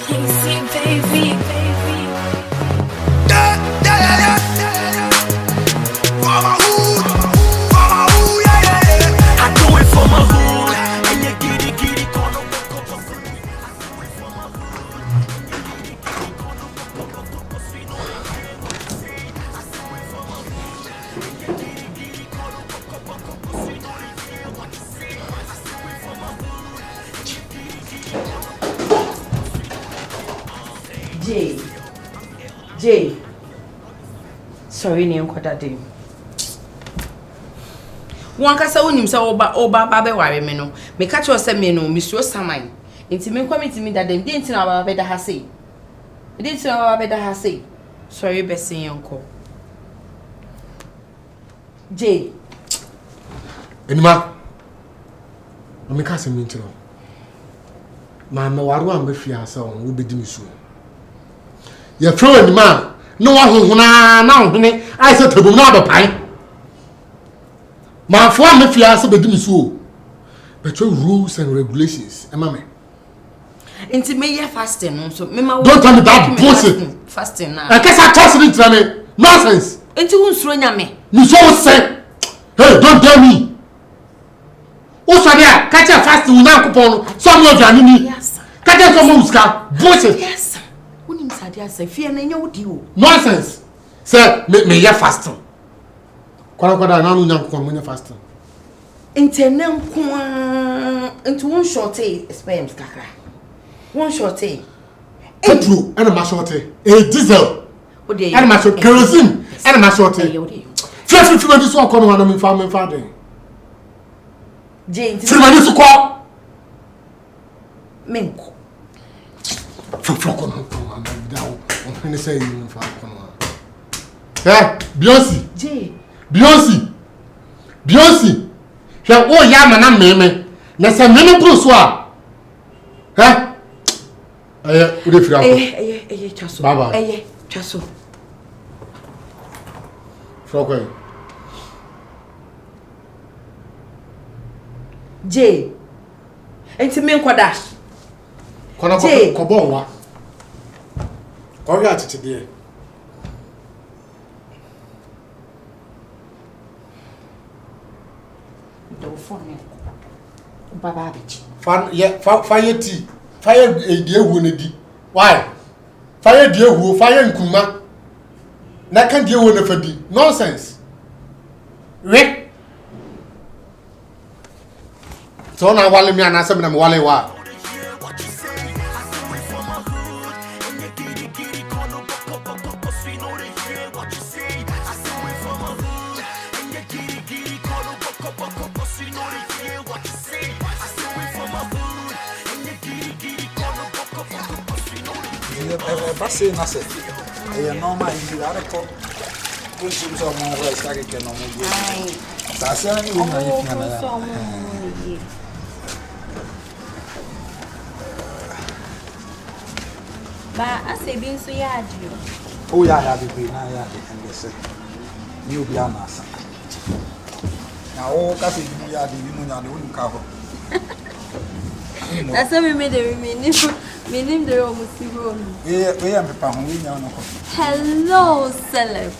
Easy, baby. For my hood, yeah, yeah, yeah. I do it for my hood, and you giddy, gonna walk up a free. I do it for my hood, and you giddy, gonna walk up a free. No, I do it for my hood, and you giddy, gonna walk up a free. No, they care what you say. I do it for my hood, and you giddy, gonna walk up a free. Jay. Sorry, name Quadadi. One cassa unim so oba babe ware me no. Me catch you say me no, Mr. Samai. Inti me committee me that them didn't know about better has say. Didn't know about better has say. Sorry, Bessie uncle. Jay. Anima. Me ka se me ntiro. Ma me waru am be fia sa on wo bedi me so. Ye throw anima. No wa honhona na honhene ai se tabum na abapan. Ma fo am fia se bedi me so. But rules and regulations, Emma me. Inti me ye fasting no so me ma don't tell me that bullshit. Fasting na. I guess I toss it into me. Nonsense. Inti unsuro nyame. Me so say. Hey, don't tell me. O so there, catch a fasting una kupon. Some of you ni. Yes. Catch some muska. Bullshit. Yes. Unim sadia say fear na nya wodi o. Nonsense. Say me ye fasting. Kwara na no nyankopon me fasting. Intenem kwa into one shorty spams kakra. One shorty. Petrol and a shorty. Diesel. Ode. And shorty kerosene and a shorty. Feel this one come on me father. Jane. Feel this call. Menko. Flock on down. On say you eh, Beyonce. Jay. Beyonce. She oh ya mana meme. Na se meme pro so a. Eh? We dey free am. Chaso. Bye bye. Chaso. Froko. Jay. Enti me nkwada. Kona ko bon wa. Ko ya tete de. Do phone. Baba bichi. Fire tea. Fire die ewu na di. Why? Fire die ewu, fire nkuma. Na kan die ewu na fadi. Nonsense. Re. So na wale mi anase na me wale wa. Passei na sede. Aí não mais virar com os homens vai estar aqui no mundo. Tá sendo um aí que na. Ba asebi nso ya adio. O ya bi na ya de ngese. Ni obi anasa. Na o ka se bi ya de bi mu nya de wonu ka ho. That's what we made it. We named the room. We am pepa ho we nya no ko. Hello, celeb.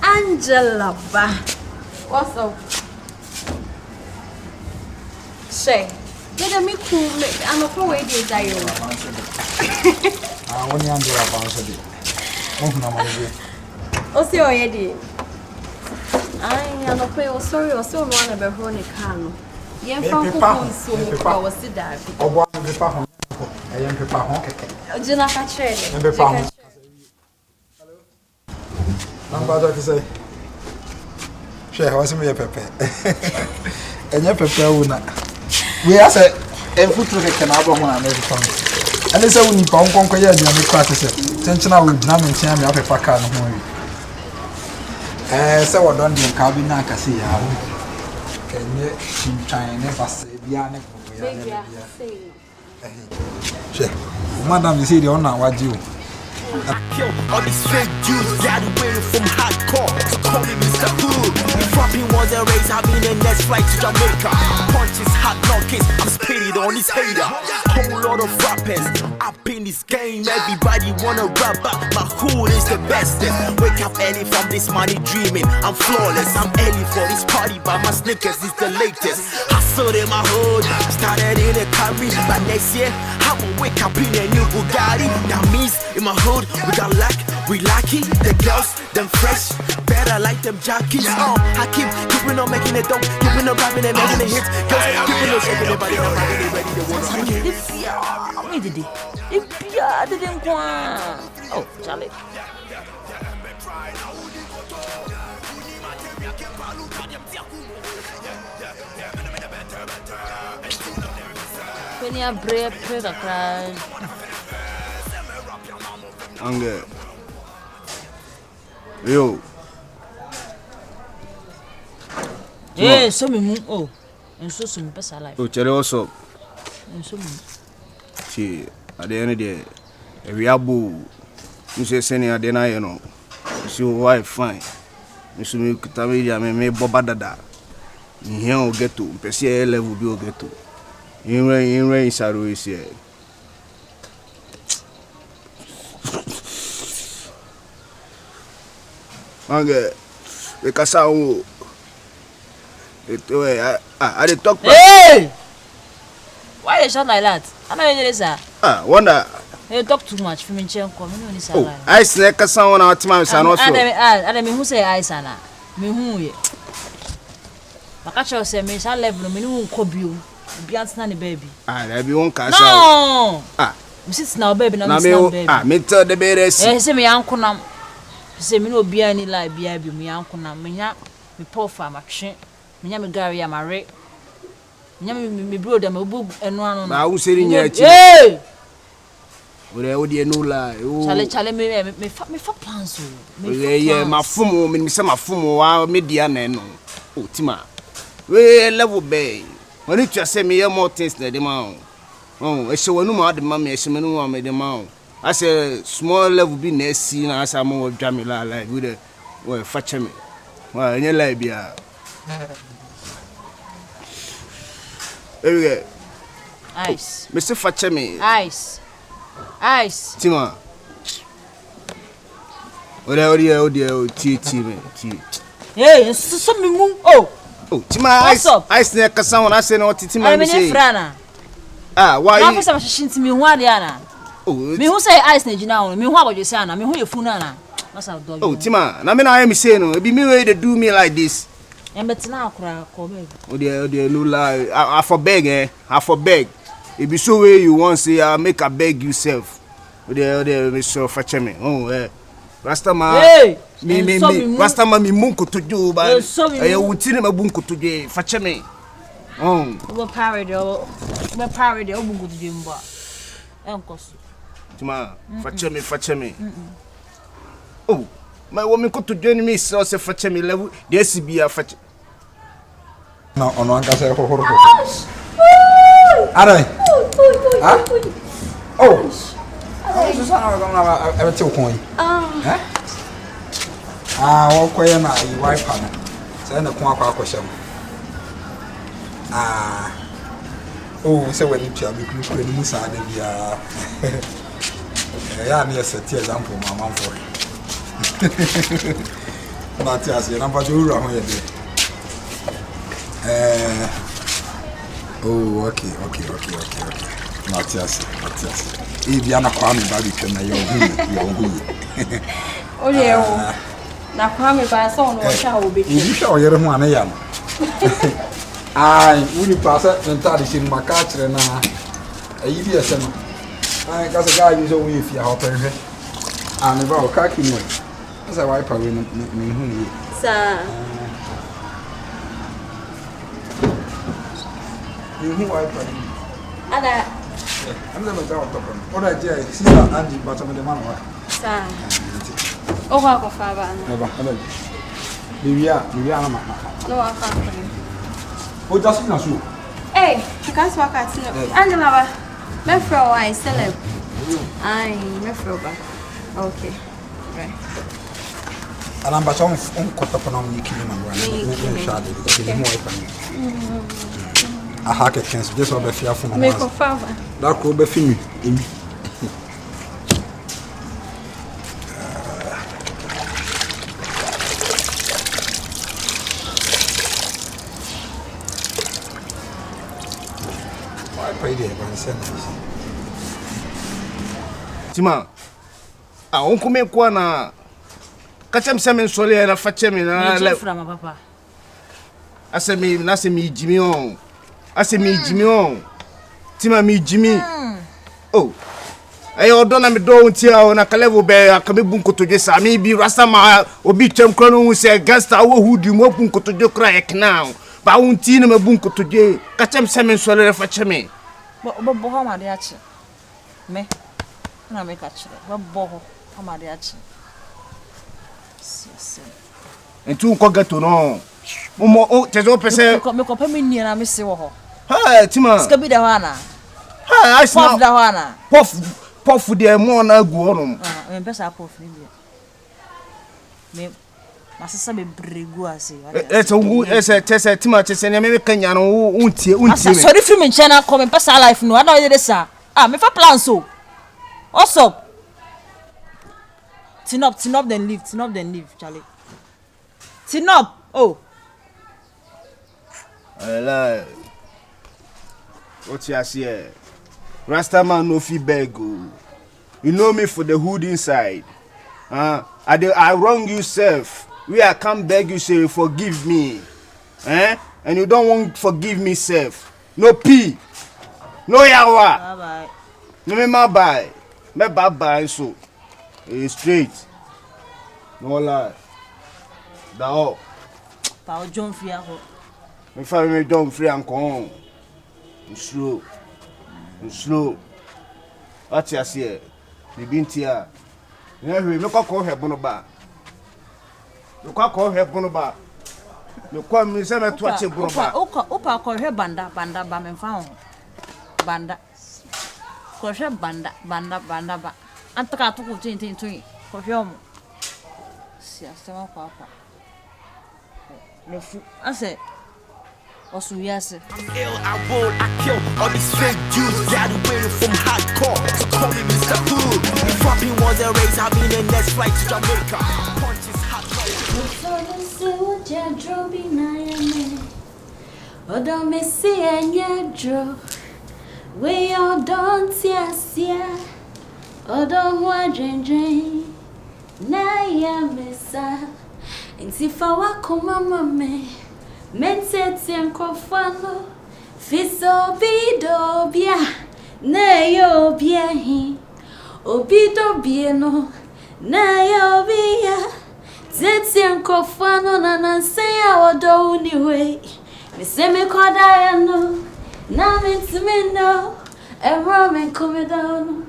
Angela ba. What's up? Say. Let me cool. I'm a pro way to die. Ah, oni Angela ba so de. Mo na mo de. O se o ye di. Ai, I'm a pro. Sorry, o so no na be ho ne car no. Yen fa ko so mo ko wo si da. Obo am pepa ho. Ayen pepa ho keke. Jina ka chere. En pepa ho. Namba do ki say. She ha wasi me pepe. Enye pepe una. We ase en futu keke na abo ho na me pepa. Ane se woni pa nkonko ya dia me kwa se. Tenchena wo dina me ntia me apepa ka no ho wi. Se wo don din ka bi na akase ya ho. Kenye chintwan ne base bia ne ko ya ne bia. She, madam, you see the honor what you. All these fake Jews graduated from hardcore, so call me Mr. Hood. If rapping was a race, I'll be the next flight to Jamaica. Punches, hot knockings, I'm spitting on this hater. Whole lot of rappers up in this game. Everybody wanna rap up, my hood is the bestest. Wake up early from this money dreaming. I'm flawless, I'm early for this party, but my sneakers is the latest. Hustle in my hood, started in a Camry, but next year I will wake up in a new Bugatti. That means in my hood we got luck, we lucky. The girls, them fresh, better like them jockeys. I keeping on making it dope, keeping on rapping and making it hits. Girls, keeping on shaking their body, they ready to wanna rock it. Oh, Charlie. When you break a crash. Ange. Yo. Eh, so me oh. And so some person alive. Oh, chere what's up? And so me. Chi, at the end of the day, we abu. You say sending at the night, you know. See wife fine. You see me kutamedia me boba dada. You here get to. Pesi level be get to. In rain saru is here. Ange, we kasa o. I dey talk. Hey! Why you shout like that? I know you sir. Wonder. You talk too much for me change come. You know this Oh, I snake kasa one out time san also. Adam me who say I sana. Me who ye. Makacha say me shall level me no ko bio. Biant na ne baby. There be one kasa. No. Me sit now baby na me baby. Me tell the baby say me yanko nam. Say me no bia ni like bia bi me yanko nam. Me nya me pour for ma twe. Me nya me gari ya mare. Me nya me brother me bu enu anu. Na wo seri nya achi. Eh. Ode no lie. Chale me fa plans o. Yeah, my fumo me say my fumo wa media na no. Oh tima. We level bay. When you say me more things na dem ma. Oh, e se wonu ma de ma me e se me no ma me de ma. I say small level be na see na asa mo dwa me la like we the we fache me. Wa enye lie bia. Ewige. Ice. Me say fache me. Ice. Tima. Ode ti me. Hey, so me mu. Oh, Tima ice na kasa wona say na otiti ma me say. Why? Na fesa shinti me hu ade ana. Me hu say ice na gina won. Me hu abojo say ana. Me hu ye funu ana. Masa do. Tima, na me na am say no. E be me wey dey do me like this. Embetina akura ko baby. Ode no lie. I for beg. It be so way you want say I make a beg yourself. Ode me so fache me. Rasta ma. Hey. Me Rasta ma mi munko to do ba. E wutini ma bunko to do fache me. We parody obugo to do mba. Enkoso. Tima, fache me. Oh, my woman ko to join me so say fache me level. There si bia fache. Na ono anka say hohoro. Arai. Oh. So sana wa gona e beti okon yi. Wo koye na yi wife na. Say na kon akwa akwhyam. Oh, say when you tell me kru ni musa de bia. Ya na set example mama for. Matias, you number do wrong here. Oh, okay. Matias. If you are not coming back, you can Oh, yeah. Now, come by son or shall be. You show your one. I will pass it and tell you in my catcher and a year. I got a guy who's only if you are open. And about cracking me. As a wipe away, me, Sir. You wipe Ada. I'm never down top. What I did, Sister Angie, but I'm the man. Sir. Oh, how far? Never. Livia, No, I can't. Oh, just not so. Hey, you can't walk at no. Angela, my friend, I celeb. My friend. Okay. Right. And I'm back on cut up on you killing my I hack a chance just of the fear from Make a father. that could be film. papa ide ban sen. Tima. Ah, on come kwa na kachem se men sole na fache me na le fra ma papa. Asemi na se mi jimi on. Asemi jimi on. Tima mi jimi. Oh. Ayo do na me do ntia na kalevo be akame bu nkotodwe sa me bi rasta ma obi twem kro no hu se gangster wo hudi mo bu nkotodwe kra ek now. Ba unti na me bu nkotodwe kachem se men sole fache me. Bo ha ma de achi. Me. Na me ka chire. Bo ho ha de achi. Yes. Entu ko gato no. Mo tezo pese me ko pa me ni na me se wo ho. Ha tima. Ska bi da wana. Ha ice Puff da wana. Puff de mo na gu onum. Me pesa puff ni bi. Me masasa be bregu ase. Tese tima tese ne me kanya no untie me. Sorry free me channel come me pesa life no. I don't hear this me fa plan so. What's up? Tin up then leave, Charlie. Tin up. Oh. Hello. What you see? Rasta man no fi beg. You know me for the hood inside. I wrong you self. We I come beg you say forgive me. And you don't want forgive me self. No P. No yawa. Bye. No me ma bye. Me bye so. Straight. No lie. Da all. Pa o John Free ho. Me fa me John Free and come. Slow. What you see? The bintia. Me ko he bono ba. Me ko he bono ba. Me ko mi se me to ache bono ba. Opa ko he banda ba me fa ho. Banda. Ko he banda ba. Antaka to ko tin. Ko he omo. Sia ma papa. Le fu. Ase. Osuyase. Ill, I roll, I kill all these fake Jews graduated from hardcore. So call me Mr. Hood. If rapping was a race, I'll be the next flight to Jamaica. Punches hot. Odo me see enya dro. We all don't see. Odo wa dren. Na ya mesa. Inti fa wa koma mame. Mentetien kofano fiso bido bia na yo bia hi obido bieno na yo bia tetien kofano na nanse ya odo uniwe me se me kwada ya no na mentime no emro men come down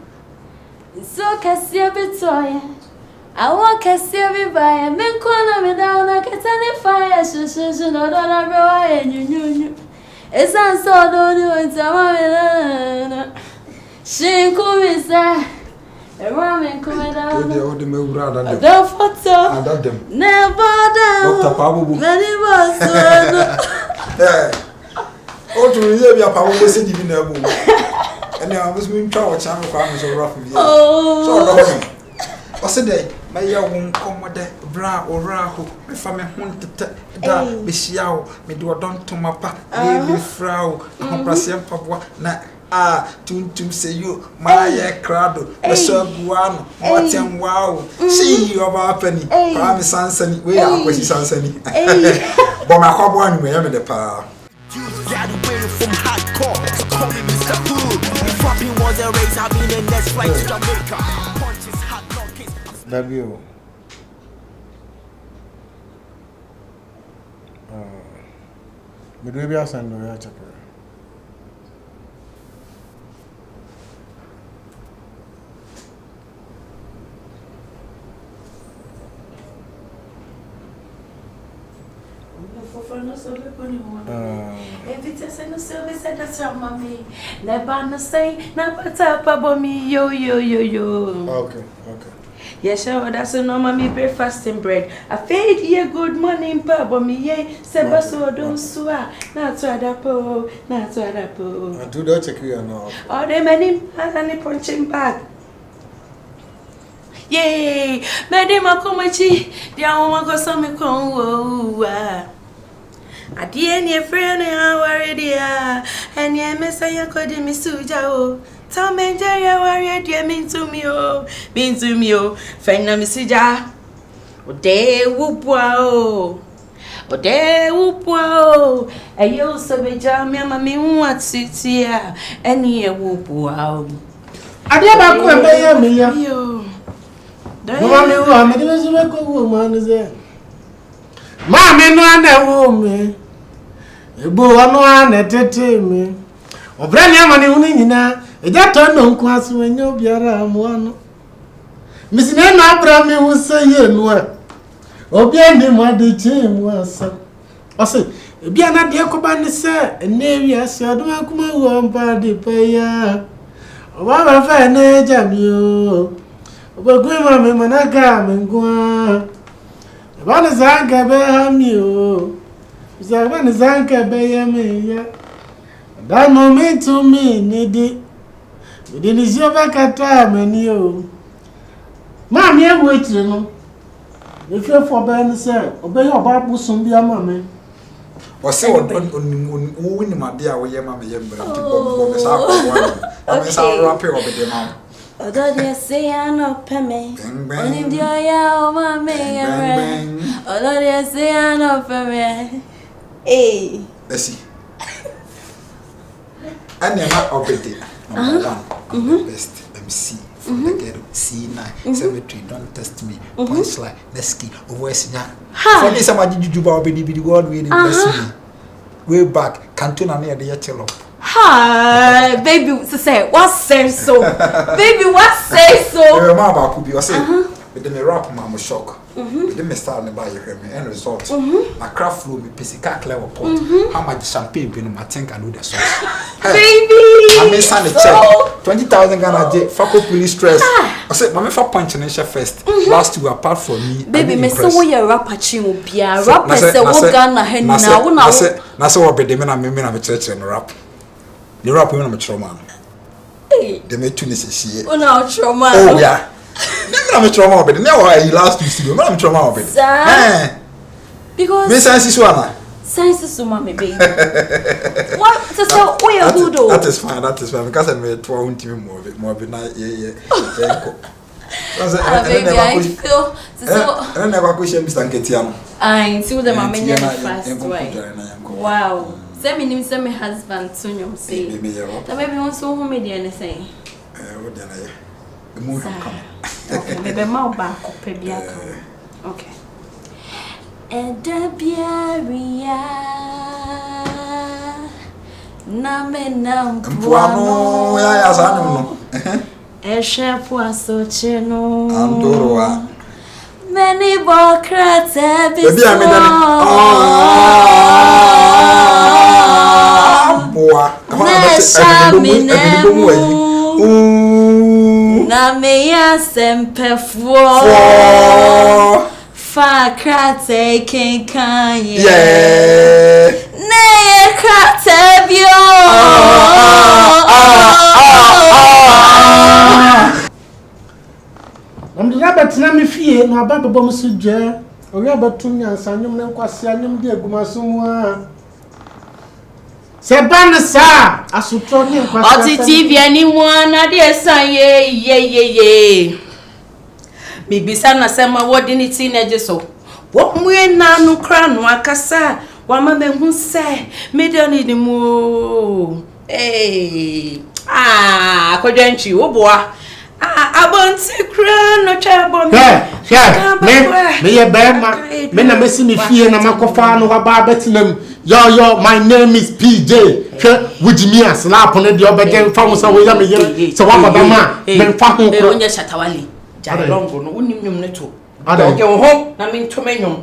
so kasia betoya I want to see everybody. Men corner me down. I get any fire. So no don't know you. It's not so don't do it. I'm she come inside. Everyone come down. The me brother. Don't photo. I got them. Never down. Dr. Pabu. Many boss. Oh, to hear your power was in the nebu. And I was being told channel farmers so rough. So what's the day? My young commode bra or raho, me family hunted da, be shiao, me do a don to my pa, baby frau, compressian papa, na to say you, my crowd, a sir guano, what and wow, see you about penny, promise Sansani, where I was Sansani. But my hot one, we have the power. Graduated from hardcore, so call me Mr. Hood. If rapping was a race, I'll be the next flight to Jamaica. W. Maybe I send you a check. Okay. Yes, sir, that's a normal me breakfast and bread. I fed ye good morning, Papa, me ye, Sebaso, don't swear, not to adapo, not to adapo. And do that check you now. Oh, they made him had any punching bag. Yay, Madame Macomachi, the Awaka Sami Congo. Adie ne friend ya worry dia. And ye messiah could me suja o. Tell me ya worry dia mean to me o. Mean to me o. Friend na me suja. Ode wupwa o. Ode wupwa o. Ayo so beja me mama hu atitia. Eni e wupwa o. Adie ba ko be ya me ya. Yo. Mama me wo me de so be ko wo man ze. Ma me no ana wo me. Ebo ano ana tete me. Obra ni amane hu ni nyina. Eja to no nko aso enyo biara mo ano. Misine na abra me hu se ye no a. Obi ani mo de che mo asa. Ose ebi ana de ko ba ni se ene wi ase odo akuma wo mpa de pe ya. Oba ba fa na eja mi o. Oba gwe ma me manaka me ngwa. Bana zanga be hami o. Bana zanga be ya me ya. That moment to me need ni jova kata mani o. Ma me wetire no. If you for ben say, obey your babu sum bia ma me. O se o win ma dia wo ye ma me ye mbra ti bo me sa ko wa. O me sa rap e obede ma. Odo de say no peme. Oni dia ya o ma me ya. Odo de say no peme. Eh. Let's see. And ma obede. Number 1, best MC. The ghetto, C9, cemetery, don't test me. Punchline, Neski, Westnya. For me, some Jujuba obedi be the word we bless me. Way back, Cantona near the Yellow. Hi, baby, say what say so? Baby, what say so? Remember, could be or say, with the rap, Mamma shock. With the start and buy your end result. My craft flew me, Pisica clever pot. How much champagne been in my tank and do the sauce? Baby, I may sign a check 20,000 Ghana J. Fuck police stress. I said, Mamma for punching in first. Last two apart from me. Baby, me so we a rapper chimo pia. Rapper say what Ghana hen now. Now so what be the men I'm a church and rap. The rap women I'm a trauma. They made two necessities. Oh no, trauma. Oh yeah. I'm a trauma, but now I last week to I'm trauma. Because Miss Science one. Science is so mommy baby. What? So we are good. That is fine. Because I made 12 team more night. Yeah. Baby, I feel so. I never question Mr. Ketiano. I see the mommy never fast way. Wow. Send me husband soon you say. That maybe want so home me anything. What then I? The moon come. Okay, maybe more back up okay. And the Biaria Namenam Puano, ya sanu. Eshe Puaso Cheno Andoroa. Many Bocrats Baby, I'm na me ya sempefo fa krate kenkan yeah na ye krate bio I'm the rabbit na me fie na baba bom so dwa o rabbit tum nyansa nyum na nkwase anyum de agumasumu Sebana sa asutro ni nkwase Oti TV anyone na de san ye Bibisa na sema wodi ni teenage so wo mwe na no kra no akasa wa ma mehu se mediani ni mu kodwanchi wo boa abonti kra no chabo me ye bema me na mesi me fie na makofa no wa ba betinam yo my name is PJ with me as slap on the obege fa mo sa we ya me ye so wa baba ma me fa ho ko onye shatawali jalongo no unim nyum ne to oge ho na me ntomenyum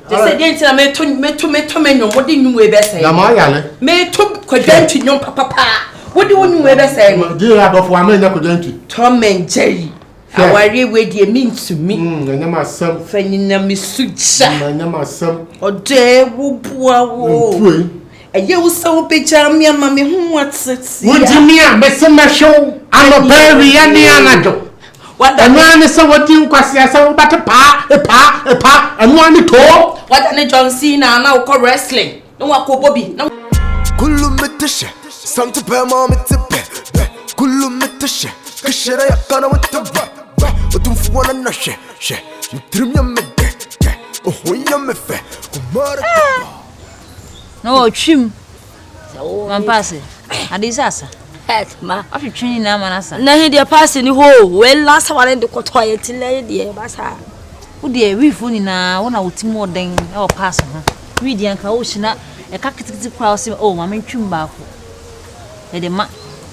je se de ntina me to menyum wodi nyum we be say na ma yale me to kodwanti nyum papa wodi wonu we be say no je adofo amenya kodwanti to menjeri awari we de mean to me nyama sam fanyina me suja nyama sam ode wo bua wo eye wo so beja me ama me hu atete wodi me a me se me show am very ani anado wada no ani so wodi nkwase asa wo bate pa anu ani to what an John Cena now call wrestling. No one call Bobby. No. Kulumetashe, Santa Pamma Tipe, Kulumetashe, Kashera Yakana with the but don't want to nashe, she, you trim your mede, oh, when you're me fair, no, chim. Man pass it. Adisasa. Het ma. After training na manasa. Na he dey pass ni ho. We last one in the toilet le dey basa. Wo dey we fu ni na wona wotimo den e o pass ho. We dey anka wo hina e ka kitikiti kwa o se oh ma mentwum ba ko. E dey ma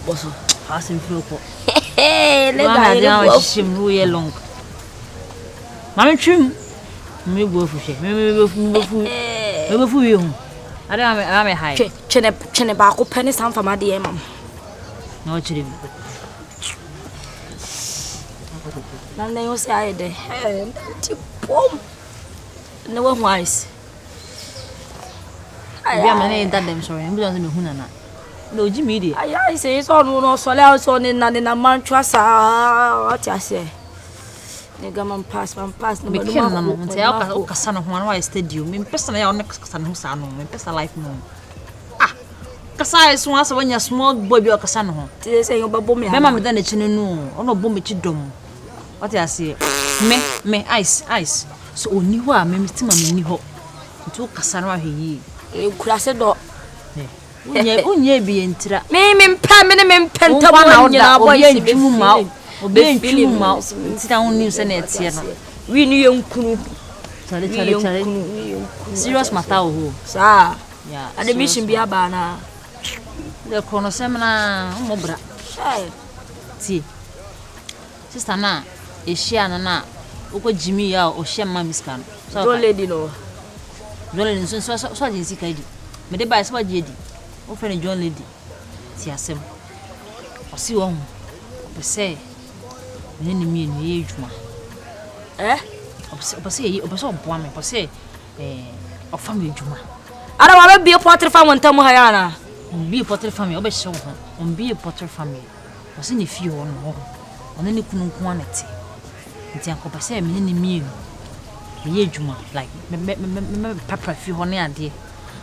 boso. Pass him through ko. Hey, le da ye go shim ru ye long. Ma mentwum. Me go fu she. Me fu we hu. I'm high. Chene ba ko penny sam fama de mam. No chiri. Nan dey o say aye dey. Ti pom. No one wise. Bi amane that them sorry. Mbi don say me hu na na. No Jimmy dey. Aye say so no so le so ni na man twa sa. What you say? Nigga man pass no me ken na no nti o kasa no ho an wa stadium me pesa na ya on kasa no sa no me pesa life no kasa is one so wanya small boy bi o kasa no ho ti say yo babo me me ma me da na chine no ono bo me chi dom what you say me ice so oni ho a me ti ma me ni ho nti o kasa no ahwe yi kura se do unye bi entira me mpa me mpenta bo nyina boy si be ma obe ntwum ma ntira won news na etie no we ni yenkunu chale serious matter ho sa yeah ade mission bi aba na the kono semna mo bra ti sister na e share na uko Jimmy ya o share ma miska no so don't lady no John lady so agency ka di me de ba so aje di o fe John lady ti asem o si wo pe se ni mi ye djuma obase oboa me obase o family djuma ara wa be portrait fam wontam ha ya na bi portrait family obe hye wo on bi portrait family o se ni fie wo no on ni kunu nko anete nti akobase me ni mi ye djuma like me papa fie ho ne ade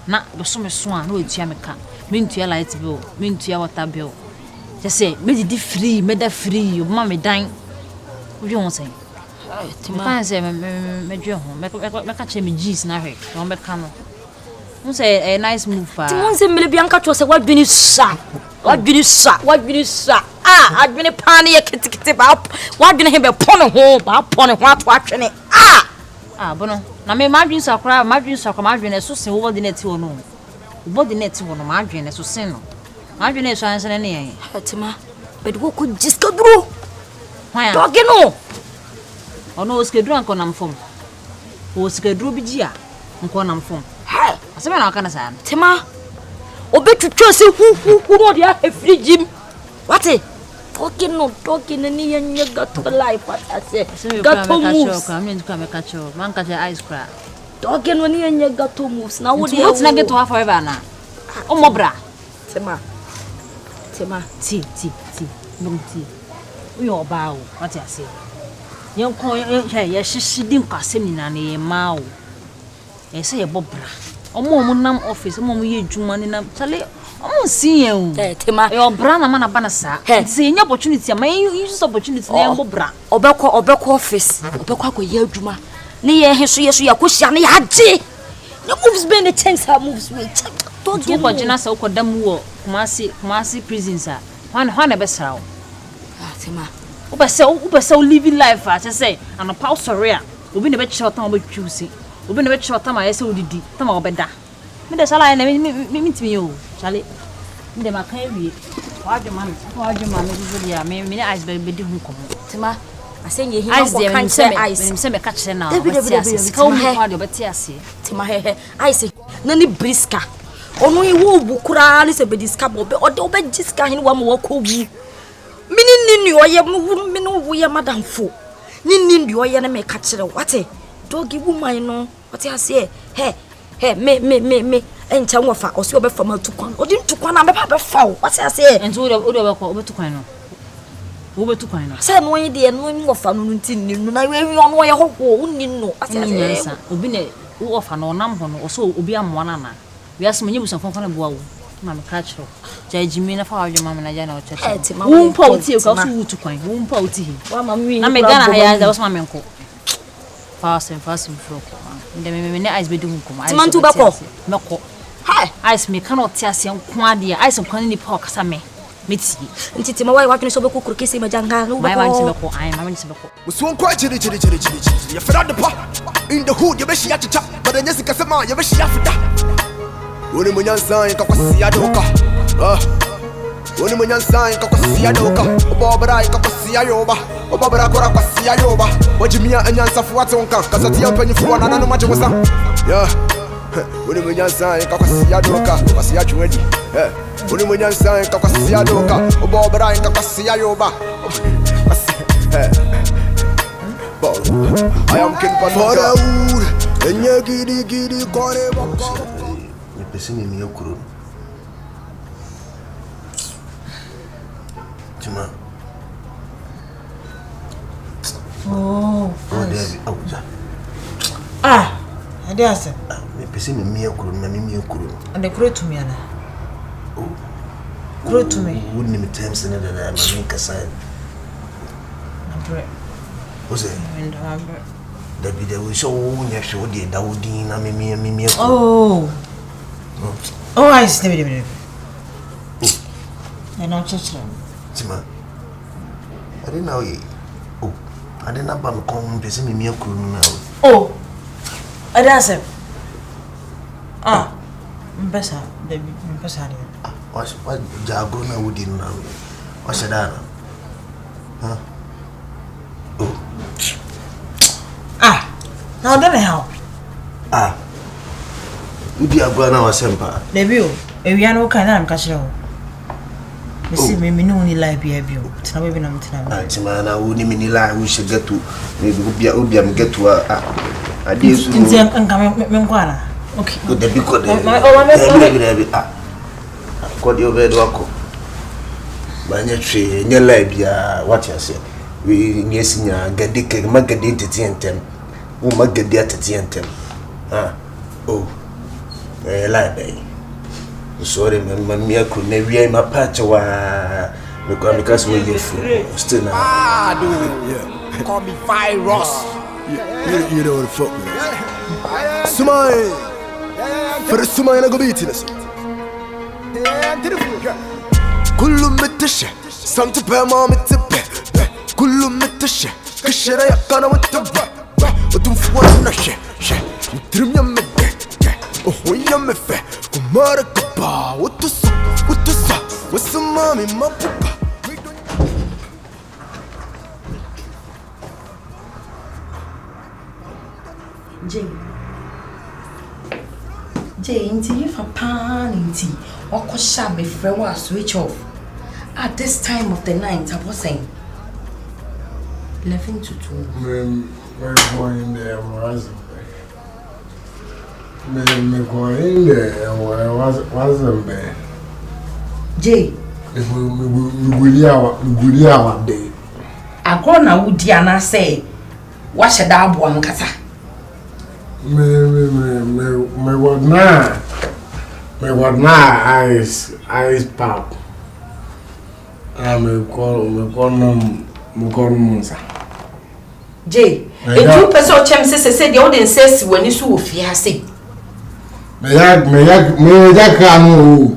na be so me so a na otua me ka me ntua light bill me ntua water bill just say me di free me da free o ma me dan o jo won say ti ma say me dwe ho me ka che me jeans na hwe o me ka no mo say a nice move fa ti mo say me le bianca to say what bini sa adwene pan ye kitikiti ba what bini he be pon ho ato atwene bono na me madwin sakra madwin so sen wo de net wo no wo de net wo no madwin so sen no madwin so anse ne yen hatima be do ko jiskaduro hwan doge no ono oskaduro anko nam fom oskaduro bi ji a anko nam fom aseme na aka sa tima obetwetwe se hu no de afri jim wate talking ni yenye gato life ase gato moves man ka ice cream talking ni yenye gato moves na wo de what na get to have forever na o mobra tima ti bum ti uyo ba o what you say yen ko ye shishidi nkasem ni na ye ma o e se ye bobra omo nam office omo ye djuma ni nam chale omo si yen o tima e obra na mana bana sa se nya opportunity ma use opportunity na bobra obekọ office obekọ akoye adwuma ni ye heso ya ko hia ni ya je the moves been the change her moves we check don't get ko jina sa ko dam wo kumasi prison sa hwan be sra o tima ubese living life a say an pa sorry a obi ne be chira tan obi choose obi ne be chira tan ma yese odidi tan ma obeda me de sala na me timi o chale me de maka ewie wadwuma me bibi ya me ice be di hu komo tima asenye hi no kan se ice me se me ka chire na o ka o mu kwa de obeti ase tima ice na ni briska onu iwo bukura ni se be diska bo be obe jiska hin wa mo ko wu mini oye mini wo ye madam fo nini oye na me ka chire wate dogi woman no wate ase me encha wofa o se obefa ma tukwan odi tukwan na me pa be fa wate ase enti wo de obetukwan no wo betukwan no se no yin de no wofa no nti ninu na we ono ye hoho unni no ase obi ne wo offer no nam ho no so obi amwa na na wiase menye busan fonfon na boa wo ma me ka chiro jaji mi na fa wadwo ma me na ja na o chete wo mpa oti e ka so wutu kwan wo mpa oti hi wa ma mi na me gana ha ya da so ma me nko fasten fro ko nde me ne ice be du nko ice timantu be ko meko hi ice me kana oti ase nko ade ice nko ni pa okasa me meti ntiti ma wai watwe so be ko kurkesi ma janga no be ko ai ma se be ko Musuon kwa chiri ya fera de pa in the hood ya be shia chicha but then yes kasema ya be shia fita Woni munyansa ka kwasi ya doka Woni munyansa ka kwasi ya doka obobra ka kwasi ya yoba obobra kora kwasi ya yoba wajimia anyansa fuatonka kasati ya panyifu na nanu majewosa yeah Woni munyansa ka kwasi ya doka kwasi ya chwedi Woni munyansa ka kwasi ya doka obobra ka kwasi ya yoba I am king for the wood and you giddy kore bako ni pese ni mi okuro Tima David Abuja ade ase ni pese ni mi okuro na mi okuro ande kuro tumi ana kuro tumi wouldn't me times in the ma mi kasa abre Ose ndo abre David we show nya show de Dawudi na mi Oh, I see. David. No chechra. Tima I didn't know oh I didn't know about come pese mi okuro na Oh, ade ase mpesa David mpesa ade what jago na wudi na what shada na now then how wudi agwa na wasempa David ewia no kan na mka kire ho mesi me no ni live bia bio tina baby na mtina tima na woni mini la wo shegetu me obia me getu ade su nti nka me nkwana okay go de bi ko de ko de obe do akọ banya twe nye live bia what you say we nyesinya gadike magade ntete wo magade atete ntem live sorry man me akọ na wi ma patch wa because we you still now yeah call me virus you know what the fuck man Sumai for the Sumai na go beat this kullu mitash santu pe ma mitabe kullu mitash kashira yakana watabe odum fuwa na she trim ya mede oh ya mefe kumara kapa utusa wasumami mapuka Jay, if a pan what could shall be free switch off at this time of the night? I was saying 11 to 2. We're going there, me going there, wasn't there. Jay, we are day. I go now, would Diana say, what should I want, Cassa? Me what na ice pop. Me call Musa. Jay, if you person chemist said the audience says when you saw fiancé. Me canu.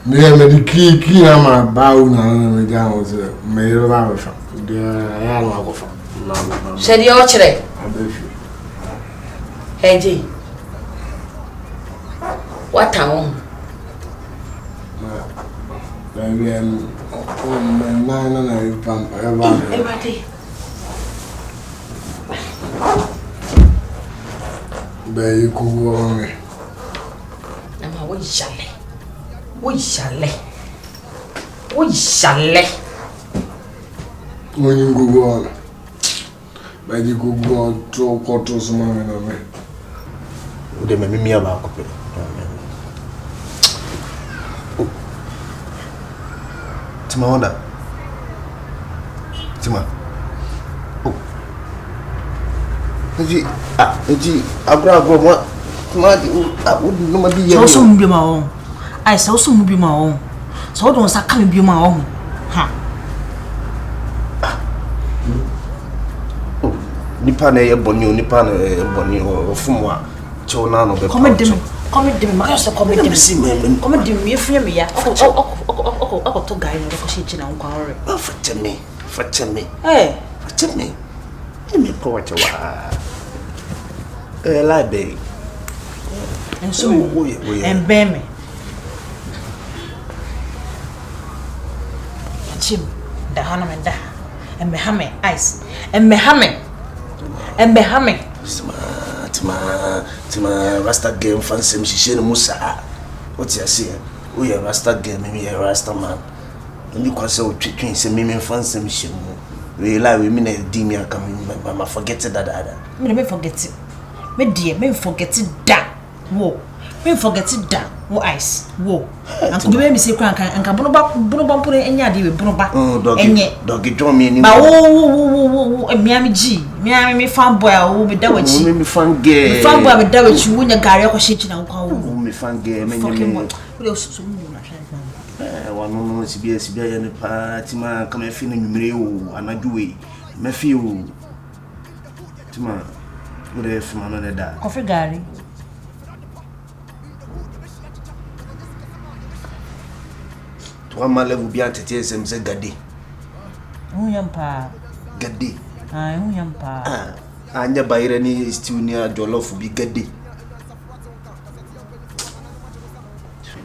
Me the key ama bow na me down was me love from. I go from. Said the orchard. Hey Jay, what town? Baby, I'm everybody. Baby, go on me. We shall. When you go on, baby, go on to quarters, man. Ude me mimi aba akọ pe Tima onda Tima agora what? Wouldn't nobody hear. So be my own. I saw some be my own. So don't say come be my own. Ha. Nipa na ye boni ofumwa chona no be. Come dem, my so come dem. Come dem me free me ya. Oko to guy no ko she na nkwa ore. Fetch me. Eh, Fetch me. Me ko wacha wa. Libe. And so and bear me. Chim, the hanam and da. And me hame ice. And me hame. Tima Rasta game fancy she Musa. What you say? We are Rasta game, me a Rasta man. And you can say treating say me fancy she. We lie we mean a demon coming, but forget that. Me forget it. Me dear, me forget it da. Wo. Me forget it da. Wo ice. Wo. And could be me say crank and can bono ba put enya de we bono ba. Doggy draw me any. Ba wo Miami G. Me fan boy wo be da wachi. Me fan girl. Fan boy be da wachi wo nya gare ko she china nkwa wo. Me fan girl me nyame. Wo so mu na hwa. Wano sibia ya ne pa tima kama fi na nwumire o anajuwe me fi o tima wo de fi ma no ne da Coffee gari. to ma level bi atete sem se gade Uyampa. Gade. Ah, uyampa. Anya bayire ni stew ni jollof bi gade.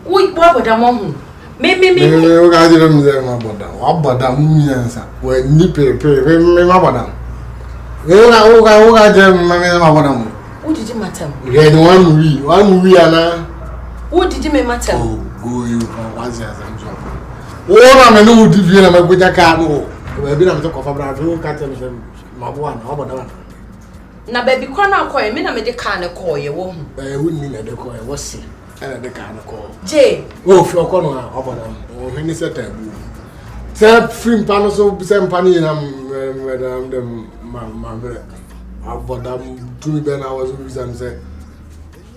Uy, boda mo hu. Me. O ga di no mze ma boda. Wa boda mu nyansa. Wa ni pe me ma boda. O ga je ma boda mu. Who did you matter? Yeah, the one we ana. Who did you matter? Oh, go you once as I'm so. Oh, na me no di vie na me goja ka no. We bi na me to kofa bra fi o ka tell me ma bo ana, boda. Na baby kwa na akoye me na me de ka na koye wo hu. Wunni na de koye wo se. Ana de ka na ko. J. Oh, fi okọ no a boda. O hini se tabu. Se film pa no so se mpa ni na madam dem ma bre. Aboda to me ben I was with them say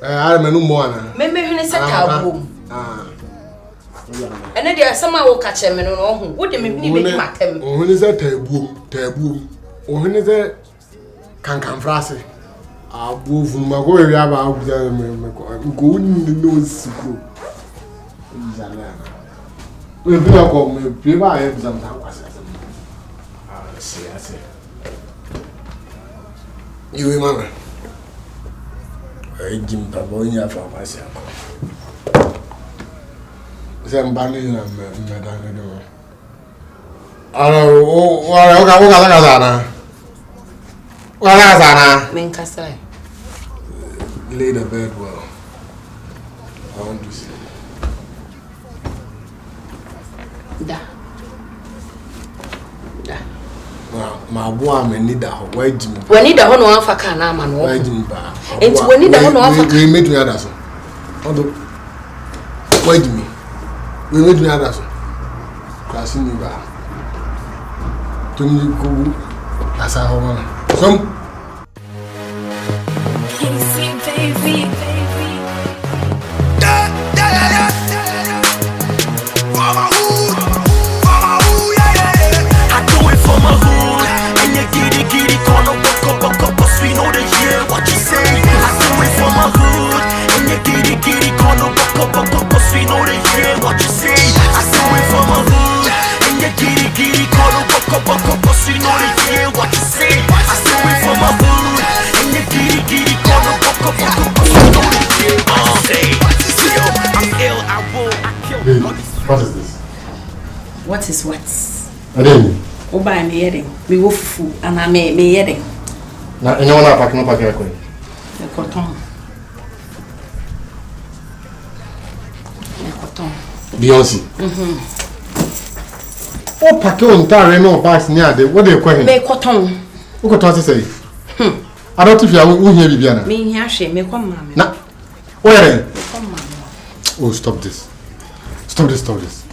I am no more na. Me hwene se tabu. Ene dia sama wo ka che me no hu. Wo de me hwene be matem. O hwene se tabu. O hwene se kankan frase. Abu vuma go wi aba abuja me ko ni no siku. Nzala. We bi ko me bi ba e bizam ta kwase. See. You remember? I Jim Pabonia from myself. Some banning and Madame. Menkasai. Lay the bed well. I want to see. Da. My boy, I need that. Why Jim? We need a hono afa ka na ama no. Why Jim ba? Enti we need a hono afa. We made me others. Odo. Why Jim? We made me others. Class me ba. To me go asa ho man. Some baby. What is this? What is what? I didn't. O ba me yeding. Me wo fufu ana me yeding. Na enyo na pack no pack yakoi. E koton. Beyonce. O pack on tare no bags ni ade. What dey kwa him? Me koton. O koton say. I don't think you are here bibia na. Me hia hwe me kwa mama. Na. Where? Kwa mama. Oh, stop this. Stop this.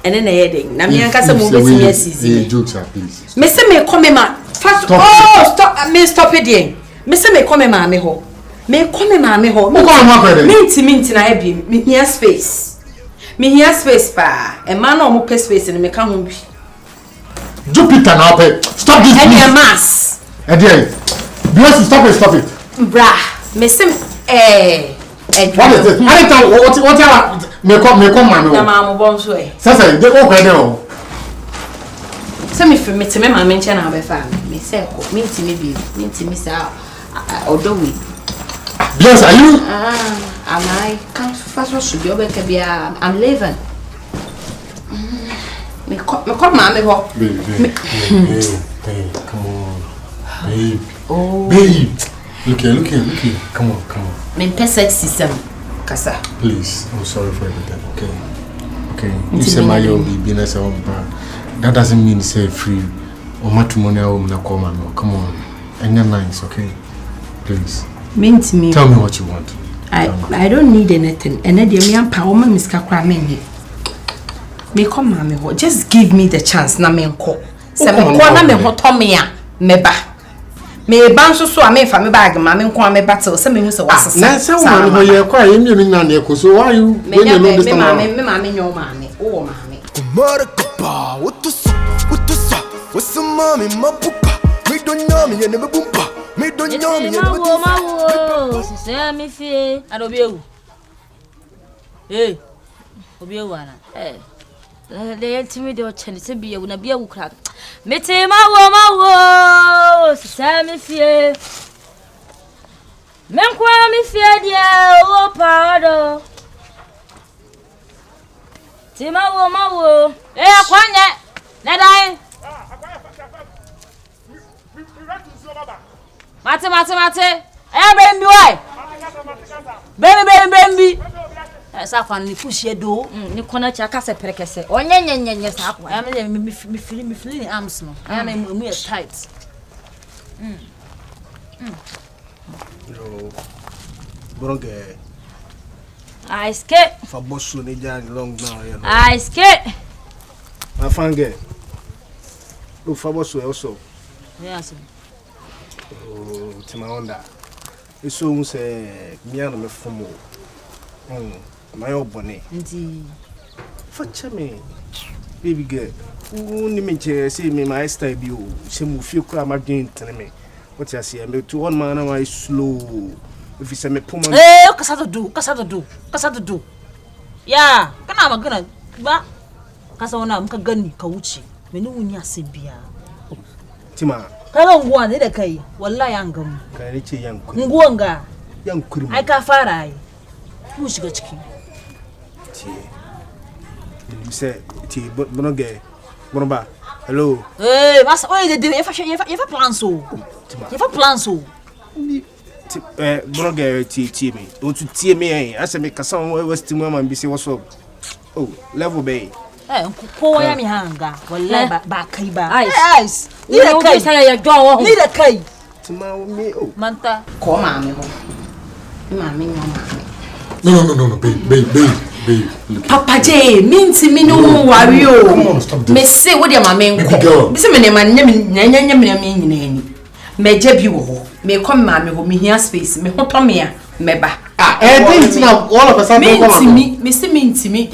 And then yeding. Na me ankasa mo beti me asisi. Jokes are please. Me say me come ma. Fast. Stop. Oh, stop. Me stop it there. Me say me come maame ho. Me come maame ho. Me come ma kwere. Minti na e bi. Me here space. Me here space pa. E man no mo pe space ni me ka ho bi. Jupiter now pay. Stop this. Any mass. Because stop it. Bra. Me say what is it? Anytime what me come man. Na ma mo bon so e. Sasa dey go kwere o. Say me me te me ma me nche na be fa me say ko minti me sa odowi. Yes, are you? Am I can't fast should be over kabia. I'm leaving. Me come ma me ho. Babe, come on. Babe. Oh. Babe. Look here. Come on. Me pesa system kasa. Please, I'm sorry for everything, okay? You say my own business that doesn't mean say free or matrimonial na come on. Come on. And you're nice, okay? Please. Mean to me. Tell me what you want. I don't need anything. And then me am pa woman miska kwa me. Me come mama ho. Just give me the chance na me nko. Se me ko na me ho to me a me ba. Me ban so a me fa me bag ma me nko a me battle se me hu se wasesa. Na se wo man ho ye kwa ye mi na na ko so why you when you know this time. Me mama nyo mama. Oh mama. Kumara kapa, what to say? What's the mommy, my pupa? Me don't know me, and never bumpa. Me don't know me, and never bumpa. Say me fee, I don't be you. Hey, obi wana. Hey, they intimidate Chinese. Say be you na be you crack. Me te ma wo. Say me fee. Me kwa me fee dia o pado. Te ma wo. Eh akwanye. Na dai. Mate. Baby why? Baby. Sa fan ni push do. Ni kona cha ka se prekese. Onyenyenyenye sa ko. Me feel ni arms no. Am mu tight. Yo. Bronge. I skate. For boss ni jan long now, you know. I skate. I fange. Look for boss also. Yes. Oh, Tima Honda. It's so say me and me fomo. My old bonnet. Indeed. Fetch me, baby girl. Only me see me my style be you. She move feel cry my dream tell me. What you see? Me to one man I slow. If you say me puma. Eh, kasado do. Yeah, kana magana ba. Kasa wana mka gani ka wuce. Me ni wunya sebia. Tima. Kala nguwa ne da kai wallahi an gamu Kai ce yankuri nguwan ga yankuri ai ka fara ai mu shiga ciki you say ti bonoge bonoba hello mas oi de ya fa plan so bonoge ti me o tu tie me ase me kasa west mu man bi se what's up oh level bay ko ya mi hanga wallahi ba kai ba ice ni da kai sai ya jowo ni da kai tima me oh manta ko mama ho mama nyo mama No, babe. Papa J, minti mi no worry o. Come on, stop this. Me say what your mama nko. Bi se me ne ma nyanya me nyina ani. Me je bi wo ho. Me come mama ho me here space. Me ho to me a me ba. Didn't now all of a sudden minti me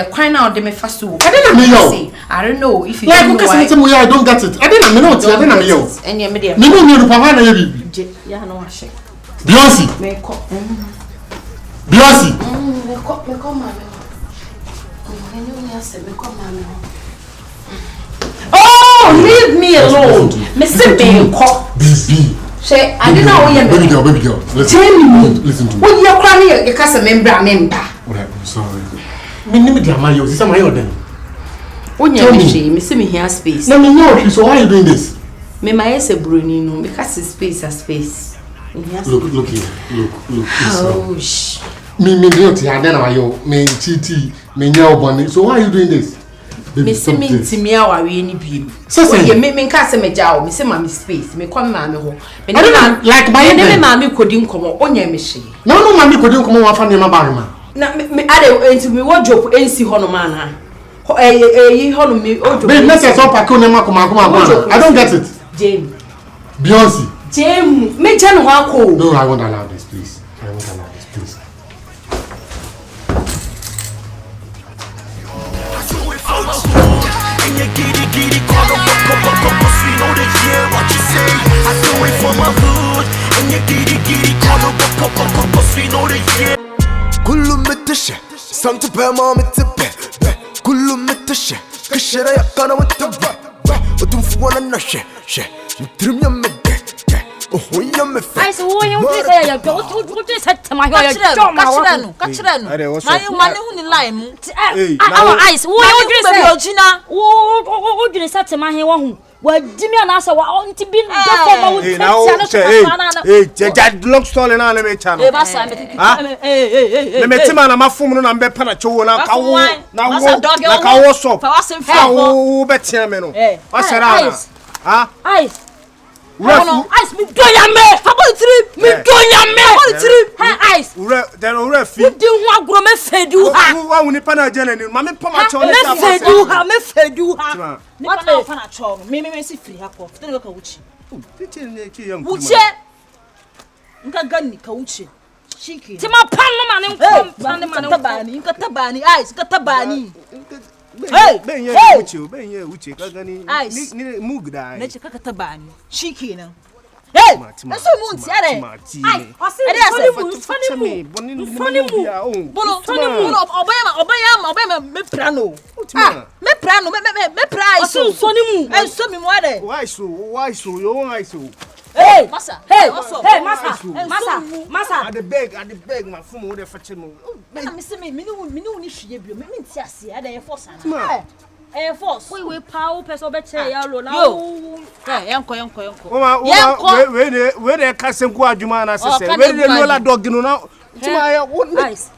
kwan na de me fa so. I don't know if you don't know why. I don't get it. I didn't know. Any me dey. Me no me papa na ye bi. Ya no ahye. Beyonce. Me ko. Beyonce. Me ko mama. Oh, leave me alone. Mr. Benko. Baby. Say, I didn't know you. Baby girl. Listen to me. When you're crying, you can't member. I'm sorry. Me need to marry you. This is my order. When you're me see me here space. No, me know. So why are you doing this? Me my say Bruni no because it's space as space. Look here. Look. Oh sh. Me don't hear then are you? Me titi, me nyao bonny. So why are you doing this? Me see me intimi a worry any bi. So me can say me jaw, me say mama space, me come mama ho. Me like my name mama kodi nkomo onya me hye. No mama kodi nkomo wa fa nema ba ma. Na me ade enti me wardrobe ensi ho no ma na. Yi ho no me wardrobe. Babe, let's say so pack nema kuma. I don't get it. Jane. Beyonce. Jim, me Jan Wako. No, I won't allow this, please. I won't allow this, please. And you giddy, call up, we know they hear what you say. I do it for my hood. And you giddy, call up, we know they hear. Kullu mitashe, something bear mom it's a bed. Kullu mitashe, kashera yakana with the bed. But don't want to know she, you trim your mid. Oh, you're my face. I saw you say you go to set to my Catch them. My money lime. Our eyes, who you say? Oh, you set to my hair. Well, Jimmy and us are on to be that long story na me channel. Me metima na mafum no na mbe pa na chowo na kawo na kawo so. Kawo betia me no. Wasera na. Eyes. No, eyes me do ya me. How about three? Me do ya me. How about three? Hey, eyes. Then ure fi. You do wan gro me fedu ha. Wa woni pa na jene ni. Ma me pa ma chowo me fedu ha. What na fa na chowo? Me si free ha ko. Tell ka wuchi. Wuchi. Nka ganni ka wuchi. Shiki. Ti ma pan no ma ne nkom, pan ne ma ne tabani, nka tabani, eyes, nka tabani. Hey, uche kagani ni mugda. Na chika katabani. Shikenan. Hey, eso munti are. Ai, funny me prano. Me prano, me price. So me more. Why so? You Hey, massa. Hey, massa. At the beg, my phone would have fetched me. Me see me no ni hwie bio. Me nti ase. I dey force ana. Force. We power person be che ya lo na. Yanko. We dey kasem ku adwuma na sese. We dey no la dog no na. Tima ya nice.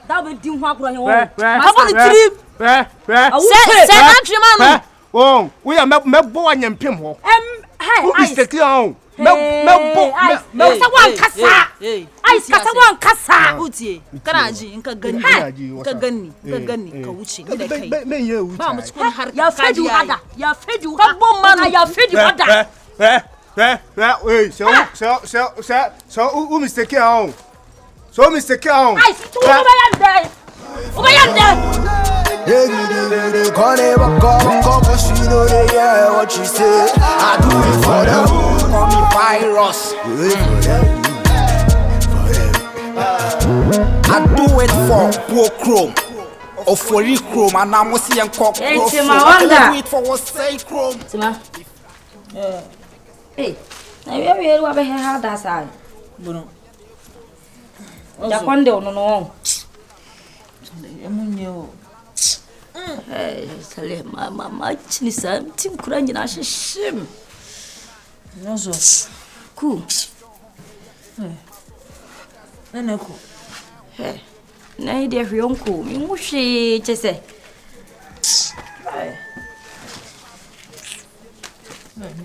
That be din ho agro yan wo. How about the trip? Say na twema no. Oh, we are me bo anyempem ho. Hey, ice. Mistake on. Kasa wan kasa. Ice kasa wan kasa. Utie. Karaji nka ganni. Ka wuce ni da kai. Ba mu cikin har ya fedu hada. Ka bom man ya fedu hada. So mistake on. Ice tu ba yande. They come cause you know they hear what you say. I do it for them. Call me virus. I do it for poor chrome. Or for chrome, and I'm seeing cock. I do it for what say chrome. Hey, now we are over here. How that's all. Bono. Ya kwande no. Emunyo. Sale mama chini sa tim kurangi na shishim. Nozo. Ku. Nanako. Na ide hwionko mi muhwe chese.